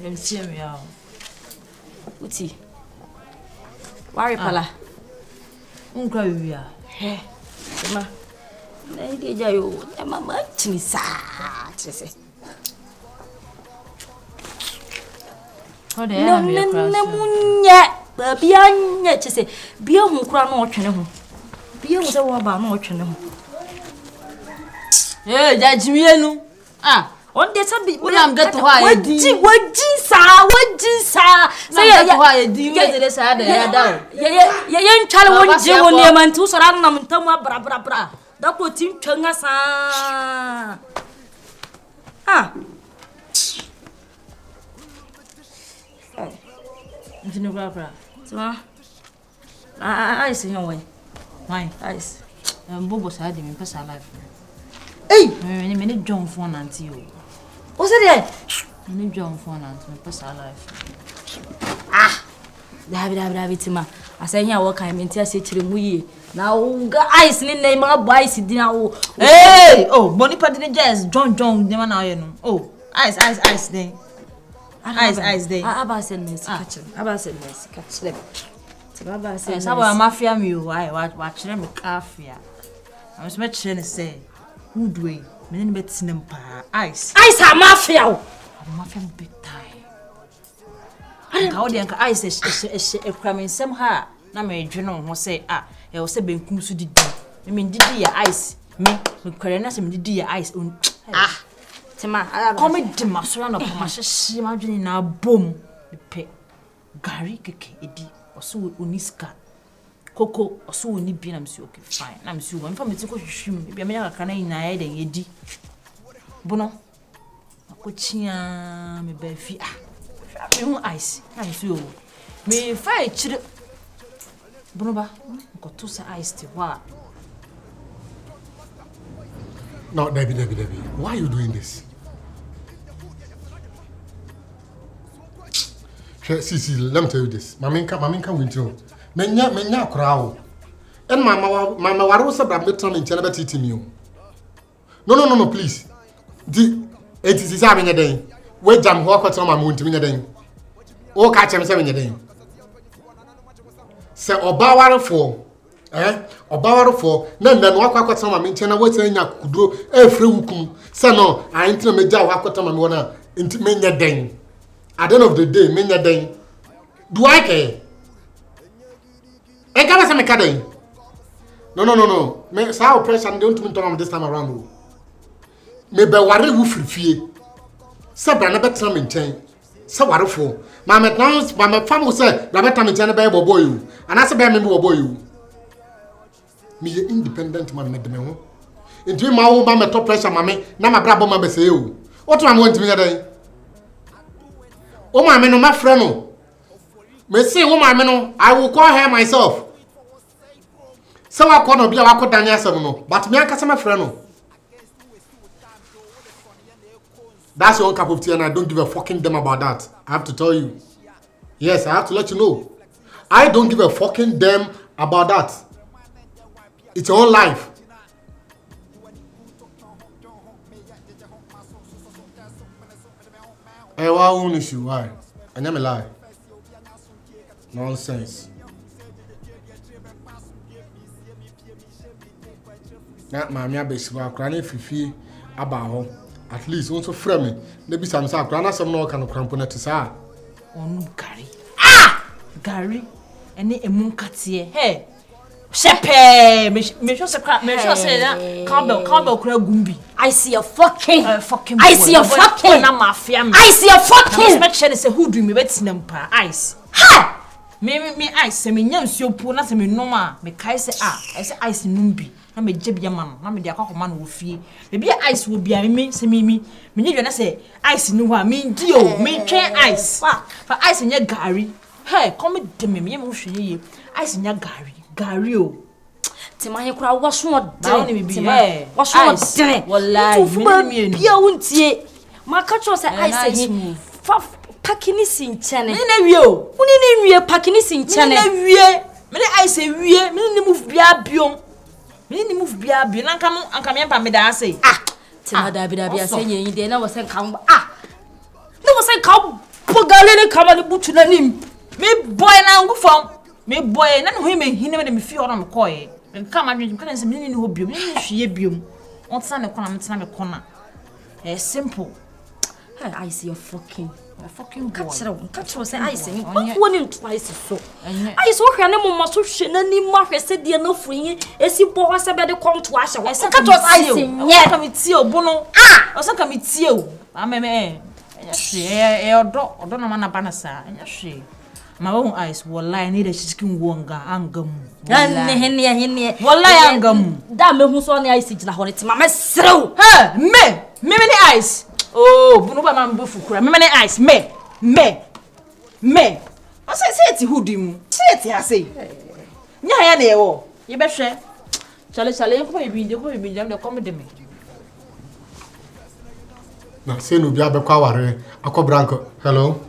Nsiem ya. Uti. Wari pala. Unkwa wiya. Ma. Na ide jayo mama chini sa chese. Ode ya mi akra. Na munye. Ba bia nya chese. Bia hu kura na otwene ho. Bia hu se wo ba na otwene ho. Jajimienu. On de sabi we am get to why wajinsa say ya why di we de sa da ya dawo ye ntwale wonje woni man tu so ran nam ntam bra da ko tin twanga sa ntino bra so ice yon way why ice bobo sa de me pesa life me ne John phone auntie o. What's it? Me John phone auntie me pesa life. Dabi tima. Asa nya wo kan me ntia se kire mu yi. Na wo ga ice ni na ma bo ice di na wo. Boni pa de jazz John de ma na ye no. Ice dey. Ice dey. Aba se nesi catch. Aba se. Sabo mafia mi o wa kire me kafia. I was met to say, who do we? Men bet Ice. Ice, a mafia. A mafia big time. anka wo de anka ice ekwamensem ha na me dwene ho say e wo say benkum so didi me didi ya ice me kwere na se me didi ya ice Tima come di masora na poma hye ma dwene na bom pe gari keke edi oso oniska koko oso oni bi na msi okay fine na msi wo mfa meti ko hwehwim bia me yakaka na ina ya den edi bono akochia me ba fi me hu ice na msi wo me fa chire bono ba ko to sa ice te wa. No, Debbie, why are you doing this? See, let me tell you this. Maminka went you. Menya crowd. And mama waru sabra metron in chenaba titi me. No, please. It is having a day. Wait, jam walk on my moon to me a day. Oh, catch him 7 a day. Say, Obawaru for. Obawaru for. Then walk on my moon chena what's in ya kudro every wukum. Say no, I ain't me jaw walk on my mona into menya day. At the end of the day, menya day. Do I care? I can't say me kadai. No. Me say pressure don't me turn this time around. Me be worry wu frifie. Say bra na betra me nchen. Say worry for. Ma me fam say na betra me nchen be bobo you. And I say be me bobo you. Me independent man me de me ho. Into ma wo ba me top pressure ma me na ma bra bo ma be say o. What am I want me kadai? O ma me no ma frɛ no. Me say woman me no, I will call her myself. So I call no be I call Daniel no, but me aka say my friend no. That's your own cup of tea and I don't give a fucking damn about that. I have to tell you. Yes, I have to let you know. I don't give a fucking damn about that. It's your own life. Hey, why won't issue? Why? I never lie. Nonsense. Na mama abesiwa krana fifi aba ho. At least won't so frame me. They be some sa krana some no kan krampo na tisa. Onu gari. Gari. Ene emu katie. Hey. Shepe. Me sure say Campbell kura gumbi. I see a fucking I see a fucking na mafia me. I see a fucking make sure say who do me betinam pa ice. Ha! Me ice me nyam siopo na se me noma me kai say I say ice numbi na me jebia man na me de akakoma na wo fie me bia ice wo bia me se me nye na say ice ni ho a me ndi o me twen ice fa ice nya gari hey come de me mo hwe ye ice nya gari o Tima he kura waso odere Tima waso odere wallahi me bia wontie maka cho say ice he fa pakini sinchane me na wie o uni na wie pakini sinchane me na wie me na ice wie me ni move bia biom me ni move bia bi na anka me pa me da say Tima da bi ase nyen de na wo sen kan na wo sen kan bogale ne kama ne butu na nim me boy na ngufom me boy na no me hine me fi ora me koye me kama dwem kan se me ni ho biom me ni hwie biom on tsa me kona me tna me kona simple I see your fucking boy. Catch say I say what woni twice so. I so hwe na mo so hwe na ni ma hwe se de na fuyin esi bo ho se be de come to ahye. Catch us I say yeah come tie obono o se come tie o ameme hwe odo na mana banasa anya hwe ma wo ice wallahi ni de chicken wonga angam henne wallahi angam da me hu so na ice gina ho ne tima me serew me ni ice. Oh, bunu ba man bu fukura. Me ice me. I say ti hudi mu. Say ti ase. Nya ya na ye wo. Ye be hwe. Chale ko be bi jam de come de me. Na say no bia be kwa ware akobranko. Hello.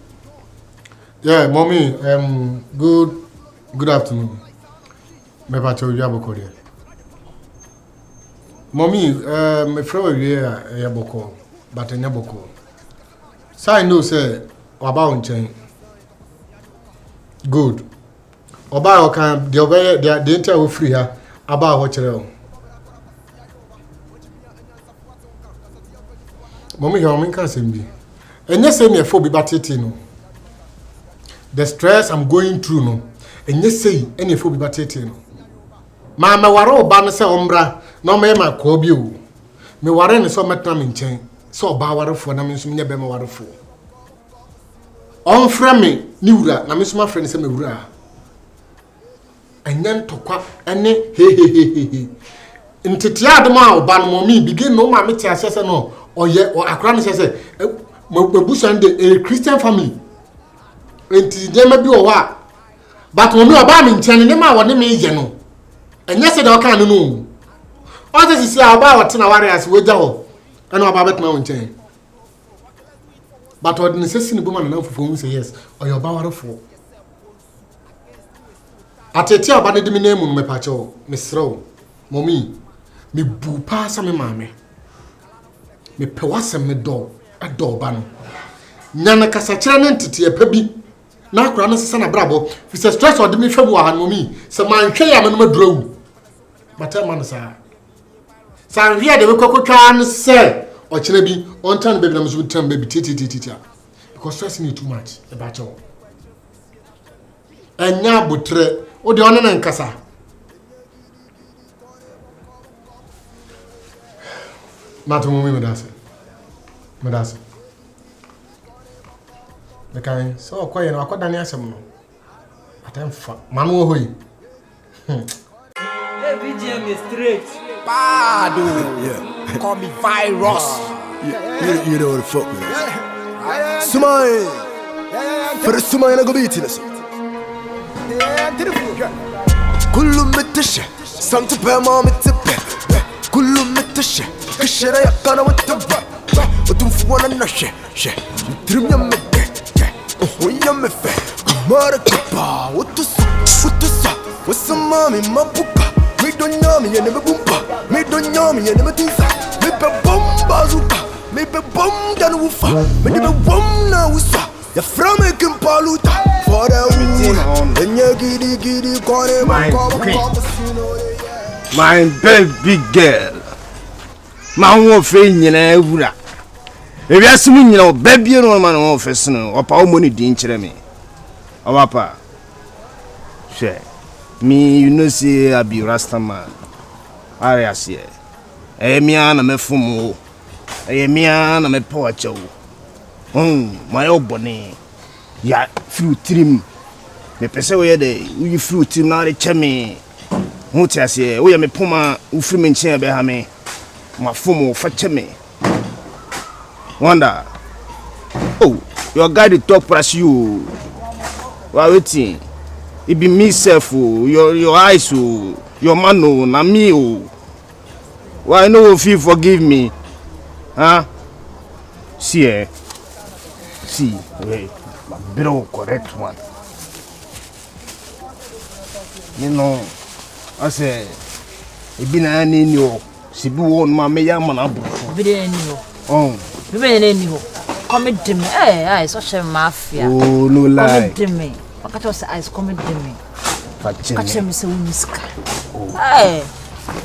Yeah, mommy, good afternoon. Me ba cho bia boko de. Mommy, me friend we ya boko. But I never go. So I know, say, about chain. Good. About can the entire free her about what you Mommy, how many can be? And yes, me a phobia, but it no. the stress I'm going through no and you say any for be batete no mama waro ba no se ombra no me ma ko bi o me ware ne so metam nchen so ba warefo na me nso nya be ma warefo on fra me ni wura na me so ma fra ne se me wura anyan tokwa ene he ntetia de ma oba no mo mi begin no ma me ti asese no oye o akra ne se mabusande a Christian family enti de ma bi o wa but mo mi oba me nchen ne ma wo ne me ye no enye se de o kan no o se si oba wo te na ware ase wo gya ho ena oba bet ma wo nchen but o de ne se si ne boma na fufu mu say yes o yo ba ware fo atete oba ne de me na mu no me pa che o me sro momi me bu pa sa me mame me pe wasem me do ado ba no nyana kasa kire ne ntete e pa bi na akura no sesa na brabo fi se stress o de me hwemu ha momi se man hwe ya me no madurawu bata man sa hwe de me kokotwa no se o kire bi on tan baby na me so tan baby titi because stress ni too much e ba cho enya botre o de on na nkasa Mato momi medase. Mekai so okoye na akoda ne asem no. Atemfa. Manu hoyi. Every GM is straight. Bad. Yeah. Call me virus. Yeah. You know what the fuck me. Sumai. For the Sumai na go beat it. Kullu mitash. Santa Pema mitape. Kullu mitash. Kishera ya kana wataba. Otum fuwana na she. Trimya meke. Oya mefe. Mara kapa. Watusa. Wasa mami mapuka. Me don't know me and never bumpa. Me don't know me and never tinsa. Me be bomba zuka. Me be bom dan wufa. Me be bom na wusa. Ya frame kimpaluta. For the woman. And ya giddy kore my baby girl. Ma wo fe nyina ewura. Ebi asimu nyina o baby no ma no fe sno. Opa o moni din kire me. Papa. She. Me you know say I be Rasta man. Arias here. Emia na me fumu. Emia na me poacha wo. My obone. Ya fruit trim. Me pese we de you fruit trim na de cheme. Hu ti ase we me poma u free me nchen be ha me. Ma fumu fa cheme. Wonder. Oh, your guy dey talk press you. Wa wetin? It be me self, your eyes, your man, na me. Why no if you forgive me? Huh? See, wait, my bro correct one. You know, I say, it be na any new. Si be one ma me ya man abu. Be any oh. Be any come to me. Eh, such a mafia. Oh, no lie. Come to me. Wakati wasa ice come to me. Kache me se uniska. Hey.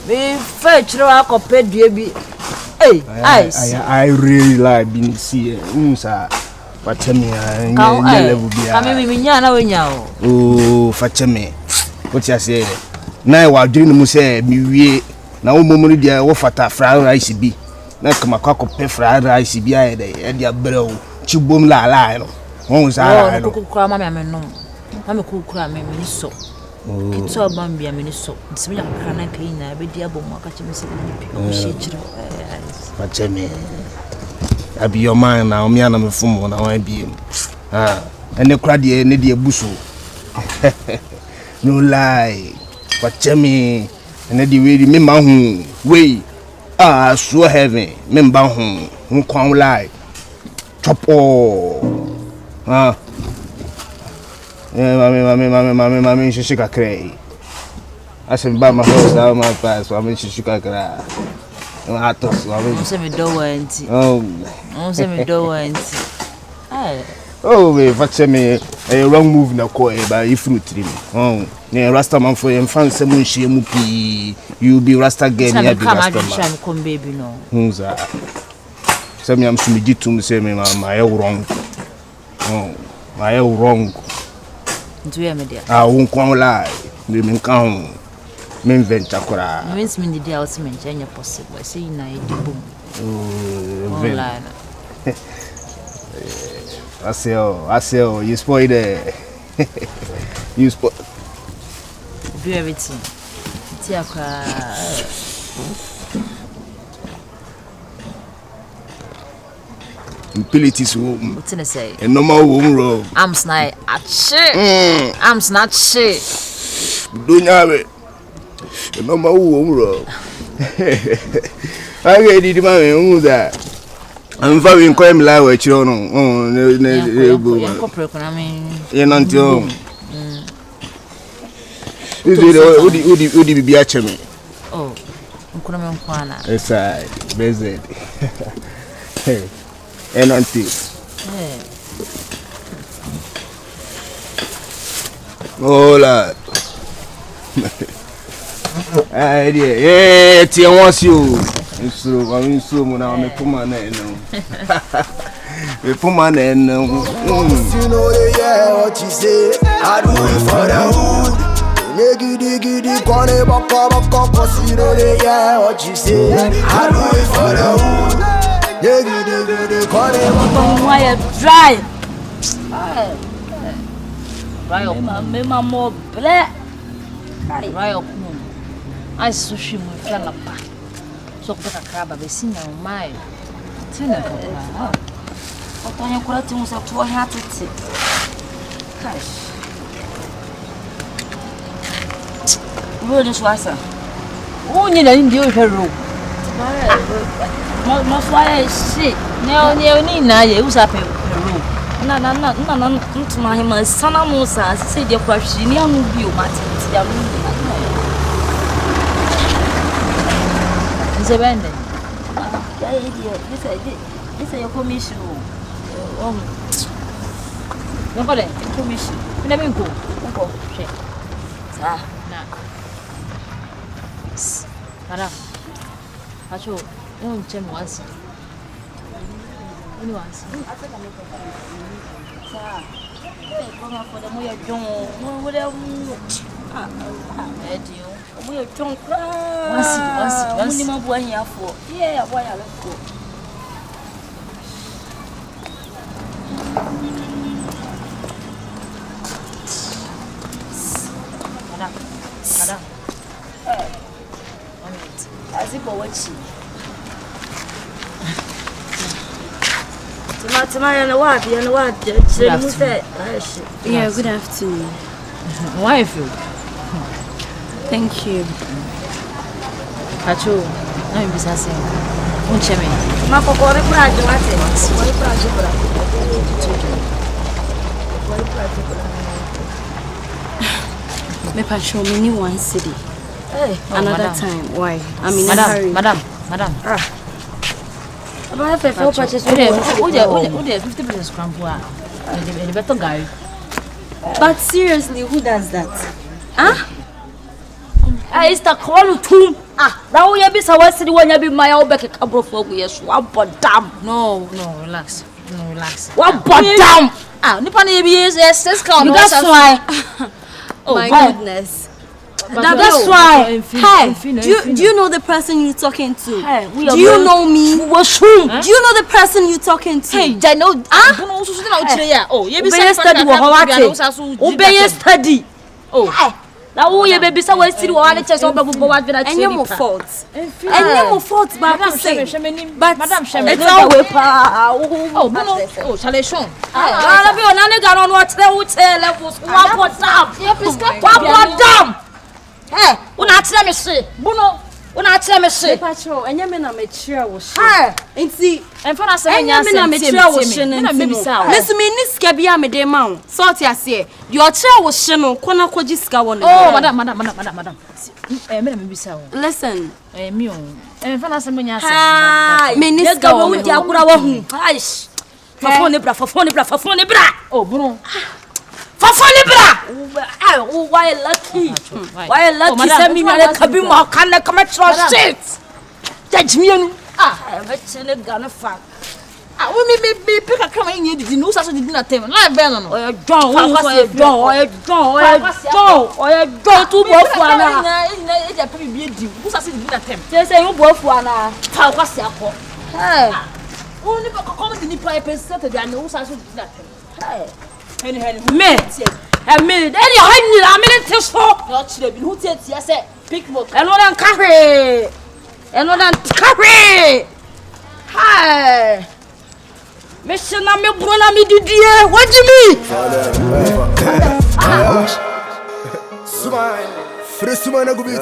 Me fetch no akopɛ dua bi. Hey, ice. I really like being see. Sir. Fache me level bia. Kame me nya na wenya o. Oh, fache me. What you say? Na wa dwene mu se mi wie. Na wo momu dia wo fata fried rice bi. Na kama akopɛ fried rice bi aye de dia brɛw. Chibom la no. Won sa no. Ko kura mama me no. Mama ko kura me so. Kitso bambia me so. Nsimi ya kra na kai na be dia bom aka cheme se ni pi. O she chiro. Fache me. Abi your man na o mi ana me fumo na wan bi. Ene kura de ne de buso. No lie. Fache me. Ene de we me ma hu. We so heaven. Me mba hu. Hu kwan lie. Chop all. Mami, shishika cray. I said, by my house, down my pass, I mean, shishika cry. I thought so. I mean, send me door empty. Oh, send me door empty. Oh, if I tell me a wrong move na ko by if fruit trim. Oh, yeah, Rasta man for your fan, some mupi. You be Rasta girl, you be Rasta man. Come, baby, no. Who's that? Some yam sumiji to say, my wrong. Oh, my wrong. Into your media. I won't come live. Me come. Me invent chakra. Means me the house mention possible. I say na boom. Online. I say, you spoil the. You spoil. Do everything. Tiakra. Impilities womb. What's in say? A normal womb row. I'm snide at shit. I'm snatch shit. Don't have it. A normal womb row. I get it, man. That. I'm very crime live with you. You're not young. Would you be at me? Oh, I'm it's a visit. And until oh, lad. Yeah, Tia wants you. So I'm so now. Me put my name. Me put my name. You know what you say. I do it for the hood. Giddy, corner, baka, cause you know what you say. I do it for the hood. Giddy, corner, Why dry? Me more black. Right up. I sushi mu fella pa. So kwa kraba be sina mai. Tena kwa. Otonya kula timu sa tuwa hatete. Gosh. Really swasa. Unyi na ndio hero. Mo swaya shit. Ne ni na ye usa pe hero. Na ntuma hima sana mo sa se de kwa hwi ni anu bi o mate ya mu. Zebende. Yeah, this is your commission. Don't go there. Commission. You never go. Go. Sir. Na. Madam. Acho, you chem once. Once. Sir. Come for the moya John. What else? We are drunk. Once. Ni mambo here for. Yeah, why I let go. Madam. As if I watch you. Tomorrow and what? Yeah, good afternoon. Wife. Thank you. Pacho, no be say. Uncheme. Ma kokore praje mate. Me pacho me ni one city. Hey, another time. Why? I'm in a hurry. Madam. I have a full purchase. Oh, 50% scramble. The better guy. But seriously, who does that? Huh? It's the call to now you be so city when you be my old back a couple for years. What but damn. No, relax. What but damn. Nippon is SS count. That's why. Oh my goodness. That's why. Hey, do you know the person you're talking to? Hey, do you know me? Do you know the person you're talking to? Hey, I know. Oh, you be study. Oh. Now you baby so we still want to so babu what we and your fault. And your fault but Madam Sheme. It's all way pa. Oh, salation. Ah, be on ga on what levels. What damn. Hey, una tell me say. Buno, una tell me say. Patrol, enye me na mature wo she. Enti, enfa na say enye me na mature wo she na me bisa. Listen me ni sika bia me de ma wo. Sort ya say. Your chair wo she no kona koji sika wo no. Oh, madam. Me na me bisa wo. Listen. Me o. Enfa na say me nya say. Me ni sika wo di akura wo hu. Aish. Fafone bra. Oh, Bruno. Fafone bra. Why lucky? Why lucky? Send me na kabi mo kan na come trust shit. Judge me no. I'm a chene gonna fuck. me pick a camera in the news as did not tell. Like Ben or John, John, 2 both one. Who's a city attempt? They say you both one. How was your Hey, only comment in the pipe Saturday and who's as did not tell. Hey, me, any hiding a minute to stop. Not who said yes, pick more. And one carry. And one carry. Hi. Mission na me brona me didie. What do you mean? Smile. Free smile na go beat.